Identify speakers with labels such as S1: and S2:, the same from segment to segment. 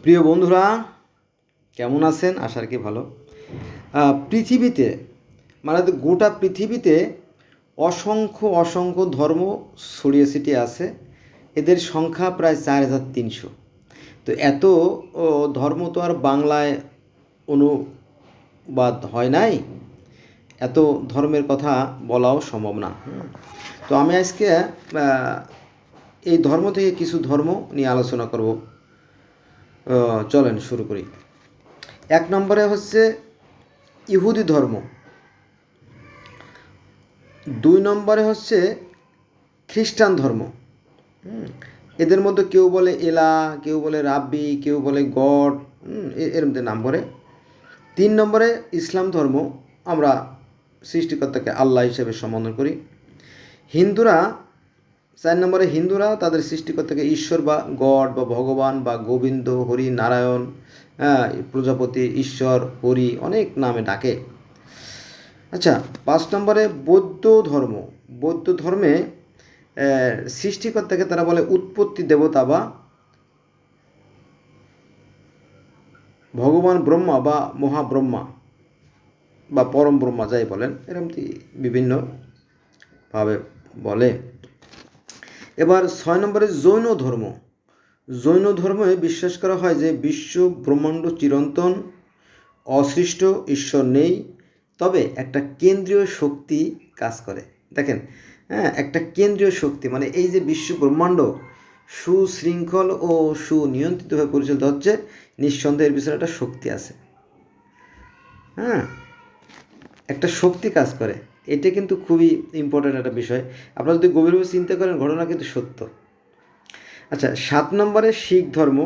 S1: প্রিয় বন্ধুরা, কেমন আছেন? আশা রাখি ভালো। পৃথিবীতে মানে গোটা পৃথিবীতে অসংখ্য অসংখ্য ধর্ম ছড়িয়ে ছিটিয়ে আছে। এদের সংখ্যা প্রায় 4300। তো এত ধর্ম তো আর বাংলায় অনুবাদ হয় নাই, এত ধর্মের কথা বলাও সম্ভব না। তো আমি আজকে এই ধর্ম থেকে কিছু ধর্ম নিয়ে আলোচনা করব। চলেন শুরু করি। 1 নম্বরে হচ্ছে ইহুদি ধর্ম, 2 নম্বরে হচ্ছে খ্রিস্টান ধর্ম। এদের মধ্যে কেউ বলে এলা, কেউ বলে রাব্বি, কেউ বলে গড, এর মধ্যে নাম করে। 3 নম্বরে ইসলাম ধর্ম, আমরা সৃষ্টিকর্তাকে আল্লাহ হিসেবে সম্বোধন করি। হিন্দুরা 4 নম্বরে হিন্দুরা তাদের সৃষ্টিকর্তাকে ঈশ্বর বা গড বা ভগবান বা গোবিন্দ, হরি, নারায়ণ, প্রজাপতি, ঈশ্বর, হরি অনেক নামে ডাকে। আচ্ছা, 5 নম্বরে বৌদ্ধ ধর্ম। বৌদ্ধ ধর্মে সৃষ্টিকর্তাকে তারা বলে উৎপত্তি দেবতা বা ভগবান ব্রহ্মা বা মহাব্রহ্মা বা পরম ব্রহ্মা, যাই বলেন, এরকম বিভিন্নভাবে বলে। এবার 6 নম্বরে জৈন ধর্ম। জৈন ধর্মে বিশ্বাস করা হয় যে বিশ্ব ব্রহ্মাণ্ড চিরন্তন, অসৃষ্ট, ঈশ্বর নেই, তবে একটা কেন্দ্রীয় শক্তি কাজ করে। দেখেন, একটা কেন্দ্রীয় শক্তি, মানে এই যে বিশ্ব ব্রহ্মাণ্ড সুশৃঙ্খল ও সুনিয়ন্ত্রিতভাবে পরিচালিত হচ্ছে, নিঃসন্দেহের পিছনে একটা শক্তি আছে। একটা শক্তি কাজ করে, এটা কিন্তু খুবই ইম্পর্ট্যান্ট একটা বিষয়। আপনারা যদি গভীরভাবে চিন্তা করেন, ঘটনা কিন্তু সত্য। আচ্ছা, 7 নম্বরে শিখ ধর্ম।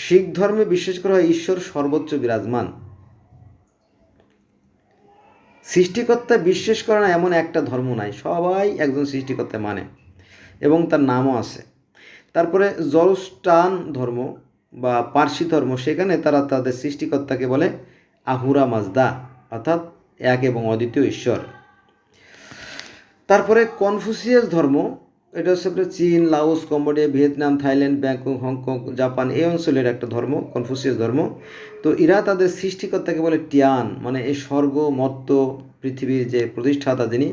S1: শিখ ধর্মে বিশ্বাস করা হয় ঈশ্বর সর্বোচ্চ বিরাজমান। সৃষ্টিকর্তা বিশ্বাস করে না এমন একটা ধর্ম নাই, সবাই একজন সৃষ্টিকর্তা মানে এবং তার নামও আছে। তারপরে জরোস্ট্রান ধর্ম বা পার্সি ধর্ম, সেখানে তারা তাদের সৃষ্টিকর্তাকে বলে আহুরা মাজদা, অর্থাৎ এক এবং অদ্বিতীয় ঈশ্বর। তারপরে কনফুসিয়াস ধর্ম, এটা হচ্ছে চীন, Laos, Cambodia, Vietnam, Thailand, Bangkok, Hong Kong, Japan এই অঞ্চলের একটা ধর্ম, কনফুসিয়াস ধর্ম। তো এরা তাদের সৃষ্টিকর্তাকে বলে টিয়ান, মানে এই স্বর্গ, মর্ত্য, পৃথিবীর যে প্রতিষ্ঠাতা যিনি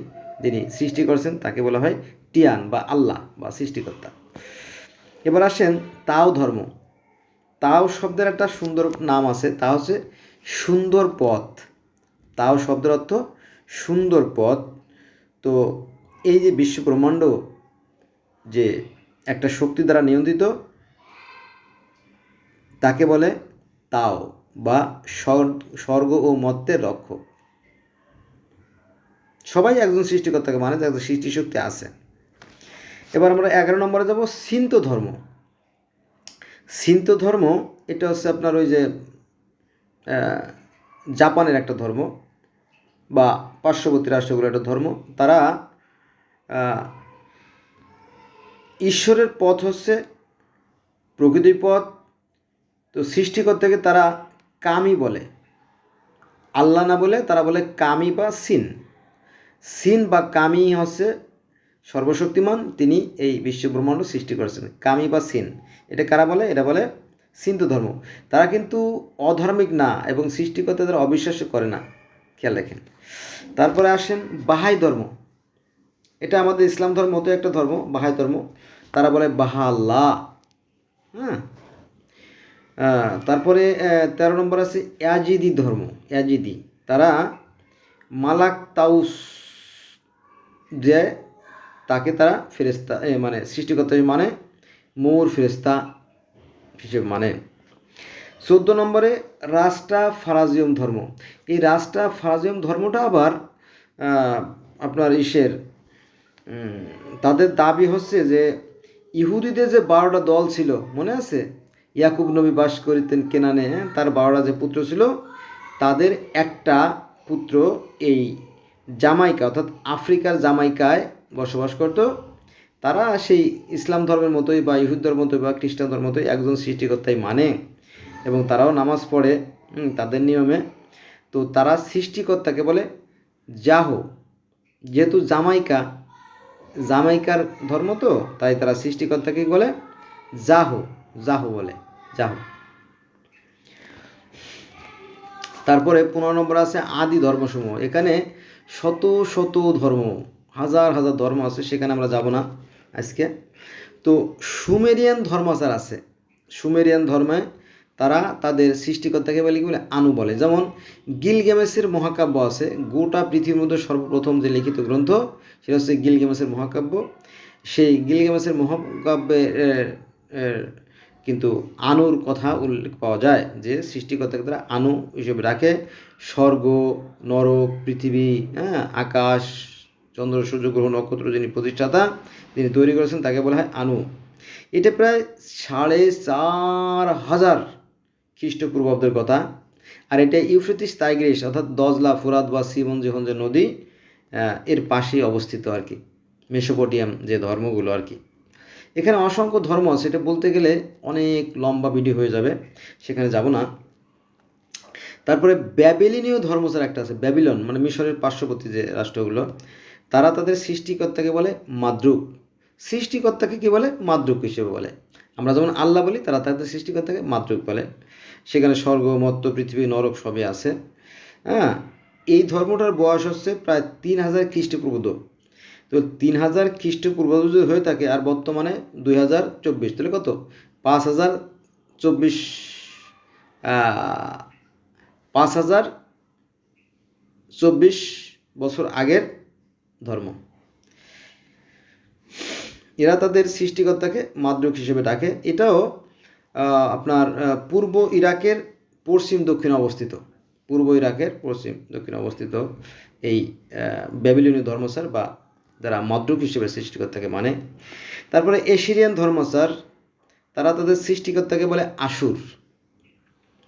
S1: যিনি সৃষ্টি করেছেন তাকে বলা হয় টিয়ান বা আল্লাহ বা সৃষ্টিকর্তা। এবার আসেন তাও ধর্ম। তাও শব্দের একটা সুন্দর নাম আছে, তা হচ্ছে সুন্দর পথ। তাও শব্দের অর্থ সুন্দর পথ। তো এই যে বিশ্ব ব্রহ্মাণ্ড যে একটা শক্তি দ্বারা নিয়ন্ত্রিত, তাকে বলে তাও বা স্বর্গ ও মর্ত্যের রক্ষক। সবাই একজন সৃষ্টিকর্তাকে মানে, যে একজন সৃষ্টিশক্তি আছে। এবার আমরা 11 নম্বরে যাব, সিন্ত ধর্ম। সিন্ত ধর্ম, এটা হচ্ছে আপনার ওই যে জাপানের একটা ধর্ম বা পার্শ্ববর্তী রাষ্ট্রগুলোর একটা ধর্ম। তারা ঈশ্বরের পথ হচ্ছে প্রকৃতির পথ। তো সৃষ্টিকর্তাকে তারা কামি বলে, আল্লাহ না বলে তারা বলে কামি বা সিন। সিন বা কামি হচ্ছে সর্বশক্তিমান, তিনি এই বিশ্ব ব্রহ্মাণ্ড সৃষ্টি করেছেন। কামি বা সিন, এটা কারা বলে? এটা বলে সিন্তু ধর্ম। তারা কিন্তু অধার্মিক না এবং সৃষ্টিকর্তাদের অবিশ্বাস করে না, খেয়াল রাখেন। তারপরে আসেন বাহাই ধর্ম। এটা আমাদের ইসলাম ধর্ম মতো একটা ধর্ম, বাহাই ধর্ম। তারা বলে বাহা আল্লাহ। তারপরে 13 নম্বর আছে ইয়াজিদি ধর্ম। ইয়াজিদি, তারা মালাক তাউস, যে তাকে তারা ফেরেস্তা মানে সৃষ্টিকর্তা মানে মৌর ফেরেস্তা হিসেবে মানে। 14 নম্বরে রাস্টা ফারাজিয়ম ধর্ম। এই রাস্টা ফারাজিয়ম ধর্মটা আবার আপনার তাদের দাবি হচ্ছে যে ইহুদিদের যে 12টা দল ছিল, মনে আছে? ইয়াকুব নবী বাস করিতেন কেনানে, তার 12টা যে পুত্র ছিল, তাদের একটা পুত্র এই জামাইকা অর্থাৎ আফ্রিকার জামাইকায় বসবাস করত। তারা সেই ইসলাম ধর্মের মতোই বা ইহুদ ধর্মের মতোই বা খ্রিস্টান ধর্মের মতোই একজন সৃষ্টিকর্তাই মানে এবং তারাও নামাজ পড়ে তাদের নিয়মে। তো তারা সৃষ্টিকর্তাকে বলে জাহো। যেহেতু জামাইকার ধর্ম, তো তাই তারা সৃষ্টিকর্তাকে বলে জাহো, জাহো বলে, জাহো। তারপরে 15 নম্বর আছে আদি ধর্মসমূহ। এখানে শত শত ধর্ম, হাজার হাজার ধর্ম আছে, সেখানে আমরা যাব না আজকে। তো সুমেরিয়ান ধর্মাচার আছে। সুমেরিয়ান ধর্মে তারা তাদের সৃষ্টিকর্তাকে বলে কি বলে? আনু বলে। যেমন গিলগেমেসের মহাকাব্য আছে, গোটা পৃথিবীর মধ্যে সর্বপ্রথম যে লিখিত গ্রন্থ সেটা হচ্ছে গিলগেমেসের মহাকাব্য। সেই গিলগেমেসের মহাকাব্যে কিন্তু আনুর কথা উল্লেখ পাওয়া যায়, যে সৃষ্টিকর্তাকে তারা আনু হিসেবে রাখে। স্বর্গ, নরক, পৃথিবী, হ্যাঁ, আকাশ, চন্দ্র, সূর্য, গ্রহ, নক্ষত্র যিনি প্রতিষ্ঠাতা, যিনি তৈরি করেছেন, তাকে বলা হয় আনু। এটা প্রায় 4500 খ্রিস্টপূর্বাব্দের কথা। আর এটা ইউফ্রেটিস টাইগ্রিস অর্থাৎ দজলা, ফুরাত বা সিমন যখন যে নদী, এর পাশেই অবস্থিত আর কি, মেসোপটেমিয়াম যে ধর্মগুলো আর কি। এখানে অসংখ্য ধর্ম আছে, এটা বলতে গেলে অনেক লম্বা ভিডিও হয়ে যাবে, সেখানে যাব না। তারপরে ব্যাবিলনীয় ধর্মচার একটা আছে, ব্যাবিলন মানে মিশরের পার্শ্ববর্তী যে রাষ্ট্রগুলো, তারা তাদের সৃষ্টিকর্তাকে বলে মাদ্রুক। সৃষ্টিকর্তাকে কি বলে? মাদ্রুক হিসেবে বলে। আমরা যেমন আল্লাহ বলি, তারা তাদের সৃষ্টিকর্তাকে মাদ্রুক বলে। সেখানে স্বর্গ, মর্ত্য, পৃথিবী, নরক সবই আছে। হ্যাঁ, এই ধর্মটার বয়স হচ্ছে প্রায় 3000 খ্রিস্টপূর্বাব্দ। তো 3000 খ্রিস্টপূর্বাব্দ যদি হয়ে থাকে, আর বর্তমানে 2024, তাহলে কত? 5024 5024 বছর আগের ধর্ম। এরা তাদের সৃষ্টিকর্তাকে মাদ্রুক হিসেবে ডাকে। এটাও আপনার পূর্ব ইরাকের পশ্চিম দক্ষিণে অবস্থিত। পূর্ব ইরাকের পশ্চিম দক্ষিণে অবস্থিত এই ব্যাবিলনীয় ধর্মচার বা যারা মাদ্রুক হিসেবে সৃষ্টিকর্তাকে মানে। তারপরে এশিরিয়ান ধর্মচার, তারা তাদের সৃষ্টিকর্তাকে বলে আশুর।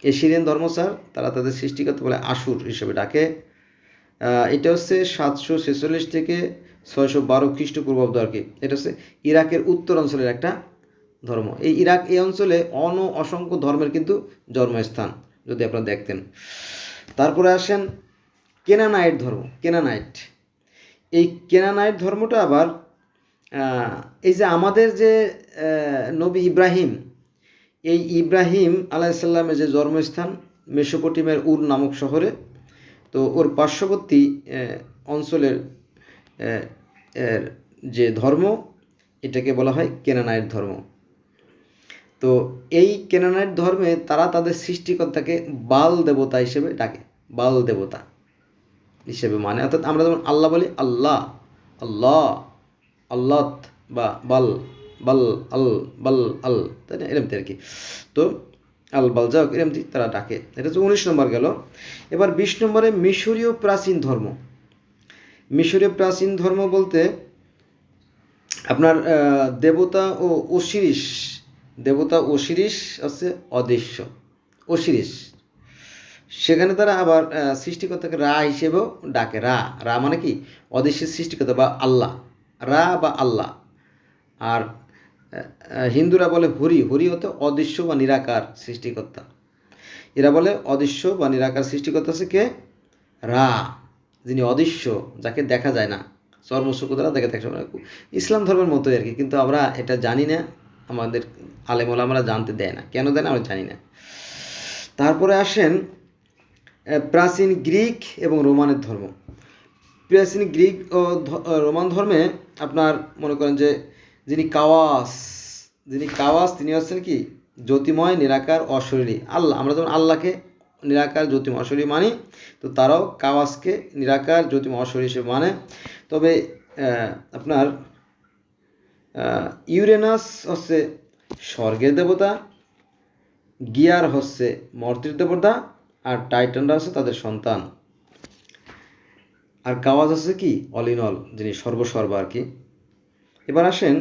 S1: এশিরিয়ান ধর্মচার, তারা তাদের সৃষ্টিকর্তা বলে আশুর হিসেবে ডাকে। এটা হচ্ছে 746 থেকে 612 খ্রিস্টপূর্বাব্দ আর কি। এটা হচ্ছে ইরাকের উত্তর অঞ্চলের একটা ধর্ম। এই ইরাক এই অঞ্চলে অসংখ্য ধর্মের কিন্তু জন্মস্থান, যদি আপনারা দেখতেন। তারপরে আসেন কেনানাইট ধর্ম। কেনানাইট, এই কেনানাইট ধর্মটা আবার এই যে আমাদের যে নবী ইব্রাহিম, এই ইব্রাহিম আলাইসাল্লামের যে জন্মস্থান মেসোপটেমিয়ার উর নামক শহরে, তো ওর পার্শ্ববর্তী অঞ্চলের যে ধর্ম, এটাকে বলা হয় কেনানাইট ধর্ম। তো এই কেনানাইট ধর্মে তারা তাদের সৃষ্টিকর্তাকে বাল দেবতা হিসেবে ডাকে, বাল দেবতা হিসেবে মানে। অর্থাৎ আমরা যেমন আল্লাহ বলি আল্লাহ, আল্লাহ, আল্লাত বা বাল, বাল আল, বাল আল, তাই না, এরমতি আর কি। তো আল বাল যাও এরমতি তারা ডাকে। এটা হচ্ছে 19 নম্বর গেল। এবার 20 নম্বরে মিশরীয় প্রাচীন ধর্ম। মিশরীয় প্রাচীন ধর্ম বলতে আপনার দেবতা ও ওসিরিস, দেবতা ওসিরিস আছে অদৃশ্য, ওসিরিস। সেখানে তারা আবার সৃষ্টিকর্তাকে রা হিসেবেও ডাকে। রা, রা মানে কি? অদৃশ্যের সৃষ্টিকর্তা বা আল্লাহ, রা বা আল্লাহ। আর হিন্দুরা বলে হরি, হরি হতে অদৃশ্য বা নিরাকার সৃষ্টিকর্তা। এরা বলে অদৃশ্য বা নিরাকার সৃষ্টিকর্তা আছে কে? রা, যিনি অদৃশ্য, যাকে দেখা যায় না, চর্মচক্ষু দ্বারা দেখে থাকে। ইসলাম ধর্মের মতোই আর কি, কিন্তু আমরা এটা জানি না, আমাদের আলেমুল আমরা জানতে দেয় না, কেন দেয় না আমরা জানি না। তারপরে আসেন প্রাচীন গ্রিক এবং রোমানের ধর্ম। প্রাচীন গ্রিক ও রোমান ধর্মে আপনার মনে করেন যে যিনি কাওয়াস, তিনি হচ্ছেন কি? জ্যোতিময়, নিরাকার, অশরীরী আল্লাহ। আমরা যেমন আল্লাহকে নিরাকার, জ্যোতিময়, অশরীরী মানি, তো তারাও কাওয়াসকে নিরাকার, জ্যোতিময়, অশরীরী হিসেবে মানে। তবে আপনার ইউরেনাস হচ্ছে স্বর্গের দেবতা, গিয়ার হচ্ছে মর্তের দেবতা, আর টাইটানরা হচ্ছে তাদের সন্তান, আর কাওয়াজ হচ্ছে কি? অল ইন অল, যিনি সর্বসর্বা আর কি। এবার আসেন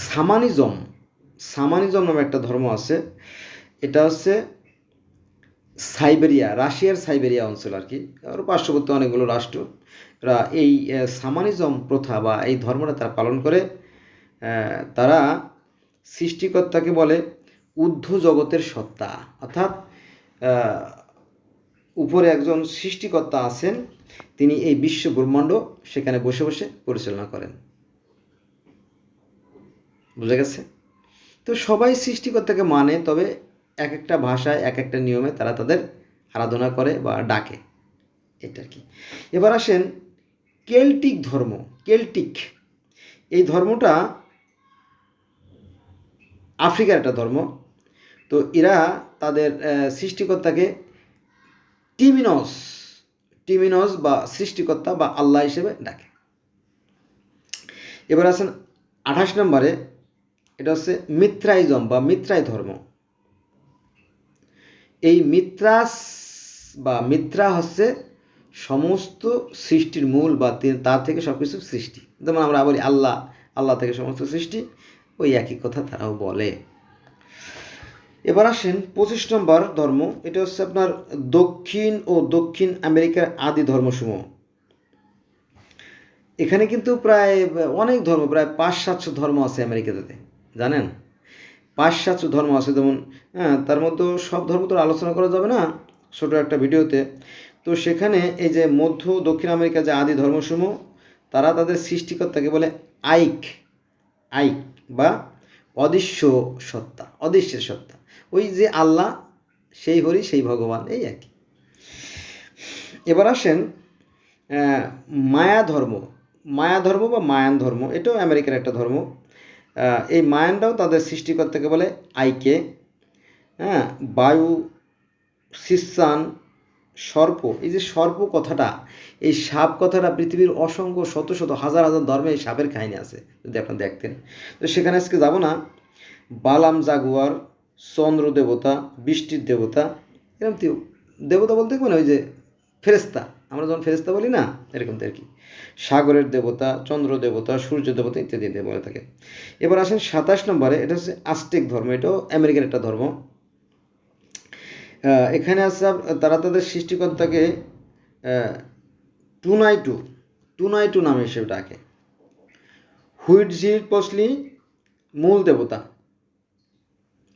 S1: সামানিজম। সামানিজম নামে একটা ধর্ম আছে। এটা হচ্ছে সাইবেরিয়া, রাশিয়ার সাইবেরিয়া অঞ্চল আর কি, আর পার্শ্ববর্তী অনেকগুলো রাষ্ট্র। এরা এই সামানিজম প্রথা বা এই ধর্মটা তারা পালন করে। তারা সৃষ্টিকর্তাকে বলে ঊর্ধ্ব জগতের সত্তা, অর্থাৎ উপরে একজন সৃষ্টিকর্তা আছেন, তিনি এই বিশ্ব ব্রহ্মাণ্ড সেখানে বসে বসে পরিচালনা করেন। বুঝা গেছে? তো সবাই সৃষ্টিকর্তাকে মানে, তবে এক একটা ভাষায় এক একটা নিয়মে তারা তাদের আরাধনা করে বা ডাকে, এটা আর কি। এবার আসেন কেল্টিক ধর্ম। কেল্টিক এই ধর্মটা আফ্রিকার একটা ধর্ম। তো এরা তাদের সৃষ্টিকর্তাকে টিমিনস টিমিনস বা সৃষ্টিকর্তা বা আল্লাহ হিসেবে ডাকে। এবার আসেন 28 নম্বরে, এটা হচ্ছে মিত্রাইজম বা মিত্রাই ধর্ম। এই মিত্রাস বা মিত্রা হচ্ছে সমস্ত সৃষ্টির মূল বা তার থেকে সব কিছু সৃষ্টি। যেমন আমরা বলি আল্লাহ, আল্লাহ থেকে সমস্ত সৃষ্টি, ওই একই কথা তারাও বলে। এবার আসেন 25 নম্বর ধর্ম, এটা হচ্ছে আপনার দক্ষিণ আমেরিকার আদি ধর্মসমূহ। এখানে কিন্তু প্রায় অনেক ধর্ম, প্রায় 500-700 ধর্ম আছে আমেরিকাতে, জানেন? 500-700 ধর্ম আছে। যেমন তার মধ্যে সব ধর্ম তো আলোচনা করা যাবে না ছোটো একটা ভিডিওতে। তো সেখানে এই যে দক্ষিণ আমেরিকার যে আদি ধর্মসমূহ, তারা তাদের সৃষ্টিকর্তাকে বলে আইক বা অদৃশ্যের সত্তা। ওই যে আল্লাহ, সেই হরি, সেই ভগবান, এই আর কি। এবার আসেন মায়া ধর্ম বা মায়ান ধর্ম, এটাও আমেরিকার একটা ধর্ম। এই মায়ানরাও তাদের সৃষ্টিকর্তাকে বলে আইকে। বায়ু, সিসান, সর্প। এই যে সর্প কথাটা, এই সাপ কথাটা পৃথিবীর অসংখ্য শত হাজার ধর্মে এই সাপের কাহিনী আছে, যদি আপনারা দেখতেন। তো সেখানে আজকে যাব না। বালাম জাগুয়ার, চন্দ্র দেবতা, বৃষ্টির দেবতা, এরকম দেবতা বলতে মানে ওই যে ফেরেস্তা, আমরা যখন ফেরেস্তা বলি না, এরকম তো আর কি। সাগরের দেবতা, চন্দ্র দেবতা, সূর্য দেবতা ইত্যাদি বলে থাকে। এবার আসেন 27 নম্বরে, এটা হচ্ছে আজটেক ধর্ম। এটাও আমেরিকার একটা ধর্ম। এখানে আছে তারা তাদের সৃষ্টিকর্তাকে টুনাইটু নামে হিসেবে ডাকে। হুইটজিলপসলি মূল দেবতা,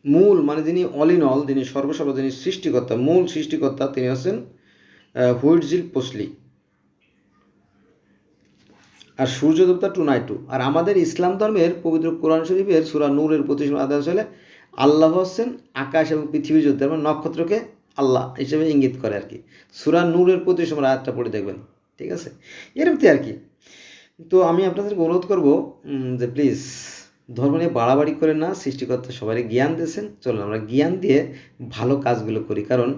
S1: মূল মানে যিনি অল ইন অল, যিনি সর্বসর্ব, যিনি সৃষ্টিকর্তা, মূল সৃষ্টিকর্তা, তিনি হচ্ছেন হুইটজিলপসলি। আর সূর্য দেবতা টুনাইটু। আর আমাদের ইসলাম ধর্মের পবিত্র কোরআন শরীফের সূরা নূরের 25 আয়াত হলে আল্লাহ হচ্ছেন আকাশ এবং পৃথিবী জ্যোতি, মানে নক্ষত্রকে আল্লাহ হিসেবে ইঙ্গিত করে আর কি। সূরা নূরের 25 আয়াতটা পড়ে দেখবেন, ঠিক আছে? এরকমই আর কি। তো আমি আপনাদেরকে অনুরোধ করব যে প্লিজ ধর্ম নিয়ে বাড়াবাড়ি করেন না। সৃষ্টিকর্তা সবাই জ্ঞান দিয়েছেন, চলুন আমরা জ্ঞান দিয়ে ভালো কাজগুলো করি। কারণ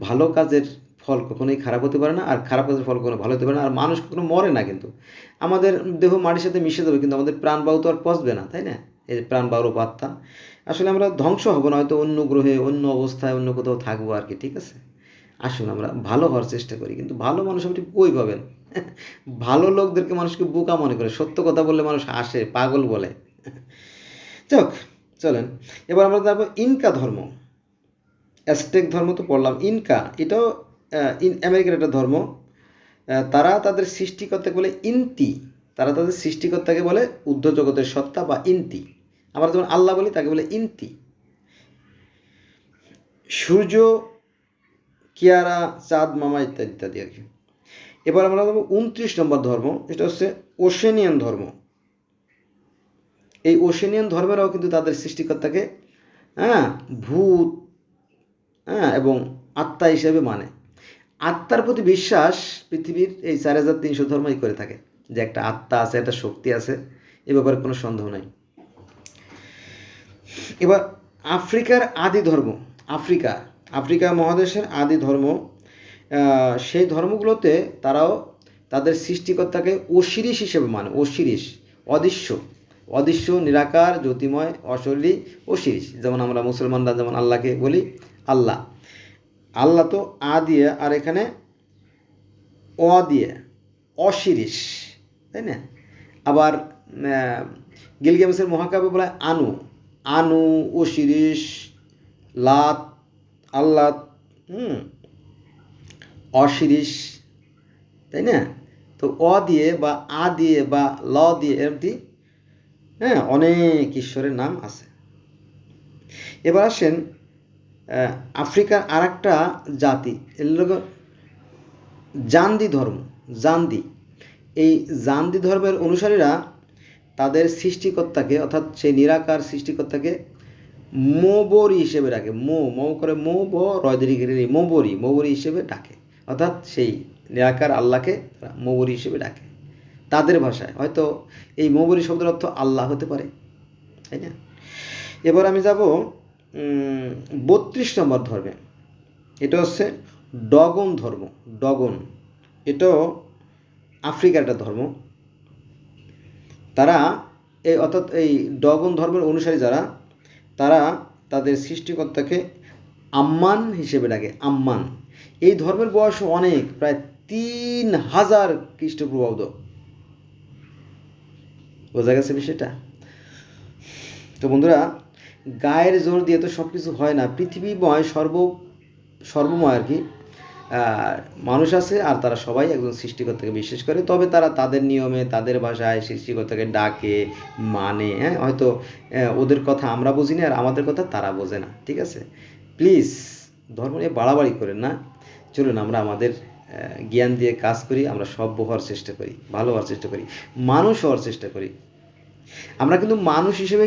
S1: ভালো কাজের ফল কখনোই খারাপ হতে পারে না, আর খারাপ কাজের ফল কখনো ভালো হতে পারে না। আর মানুষ কখনো মরে না, কিন্তু আমাদের দেহ মাটির সাথে মিশে যাবে, কিন্তু আমাদের প্রাণবায়ু তো আর পচবে না, তাই না? এই যে প্রাণবায়ুর পাত্তা, আসলে আমরা ধ্বংস হব না, হয়তো অন্য গ্রহে, অন্য অবস্থায়, অন্য কোথাও থাকবো আর কি, ঠিক আছে? আসুন আমরা ভালো হওয়ার চেষ্টা করি। কিন্তু ভালো মানুষ আপনি কই পাবেন? ভালো লোকদেরকে মানুষকে বোকা মনে করে, সত্য কথা বললে মানুষ হাসে, পাগল বলে। যাক, চলেন এবার আমরা যাবো ইনকা ধর্ম। অ্যাজটেক ধর্ম তো পড়লাম, ইনকা এটাও আমেরিকার একটা ধর্ম। তারা তাদের সৃষ্টিকর্তাকে বলে ইন্তি। তারা তাদের সৃষ্টিকর্তাকে বলে ঊর্ধ্ব জগতের সত্তা বা ইন্তি। আমরা যেমন আল্লাহ বলি, তাকে বলে ইন্তি। সূর্য, কিয়ারা, চাঁদ মামা ইত্যাদি ইত্যাদি আর কি। এবার আমরা যাবো 29 নম্বর ধর্ম, এটা হচ্ছে ওশেনিয়ান ধর্ম। এই ওশেনিয়ান ধর্মেরাও কিন্তু তাদের সৃষ্টিকর্তাকে ভূত এবং আত্মা হিসেবে মানে। আত্মার প্রতি বিশ্বাস পৃথিবীর এই 4300 ধর্মই করে থাকে, যে একটা আত্মা আছে, একটা শক্তি আছে, এ ব্যাপারে কোনো সন্দেহ নাই। এবার আফ্রিকার আদি ধর্ম, আফ্রিকা মহাদেশের আদি ধর্ম, সেই ধর্মগুলোতে তারাও তাদের সৃষ্টিকর্তাকে ওসিরিস হিসেবে মানে। ওসিরিস অদৃশ্য, নিরাকার, জ্যোতিময়, অশরীরী ওসিরিস। যেমন আমরা মুসলমানরা যেমন আল্লাহকে বলি আল্লাহ তো আ দিয়ে, আর এখানে অ দিয়ে অশিরিস, তাই না? আবার গিলগামেশের মহাকাব্যে বলা হয় আনু, ওসিরিস, লাত, আল্লাত, অশিরিস, তাই না? তো অ দিয়ে বা আ দিয়ে বা ল দিয়ে এরকম অনেক ঈশ্বরের নাম আছে। এবার আসেন আফ্রিকার আর একটা জাতি, জান্দি ধর্ম। এই জান্দি ধর্মের অনুসারীরা তাদের সৃষ্টিকর্তাকে, অর্থাৎ সেই নিরাকার সৃষ্টিকর্তাকে মোবরি হিসেবে ডাকে। মৌ করে মৌ ব রয় দীর্ঘ রে, মোবরি হিসেবে ডাকে। অর্থাৎ সেই নিরাকার আল্লাহকে তারা মোবরি হিসেবে ডাকে তাদের ভাষায়। হয়তো এই মোবরি শব্দের অর্থ আল্লাহ হতে পারে, তাই না? এবার আমি যাব 32 নম্বর ধর্মে। এটা হচ্ছে ডগন ধর্ম। ডগন এটাও আফ্রিকার একটা ধর্ম। তারা অর্থাৎ এই ডগন ধর্মের অনুসারী যারা, তারা তাদের সৃষ্টিকর্তাকে আম্মান হিসেবে ডাকে। আম্মান। এই ধর্মের বয়স অনেক, প্রায় 3000 খ্রিস্টপূর্বাব্দ। বোঝা গেছে বিষয়টা? তো বন্ধুরা, গায়ের জোর দিয়ে তো সব কিছু হয় না। পৃথিবীময় সর্বময় আর কি মানুষ আছে, আর তারা সবাই একজন সৃষ্টিকর্তাকে বিশ্বাস করে। তবে তারা তাদের নিয়মে, তাদের ভাষায় সৃষ্টিকর্তাকে ডাকে, মানে। হ্যাঁ, হয়তো ওদের কথা আমরা বুঝি না, আর আমাদের কথা তারা বোঝে না। ঠিক আছে? প্লিজ ধর্ম নিয়ে বাড়াবাড়ি করেন না। চলুন আমরা আমাদের জ্ঞান দিয়ে কাজ করি, আমরা সভ্য হওয়ার চেষ্টা করি, ভালো হওয়ার চেষ্টা করি, মানুষ হওয়ার চেষ্টা করি। আমরা কিন্তু মানুষ হিসেবে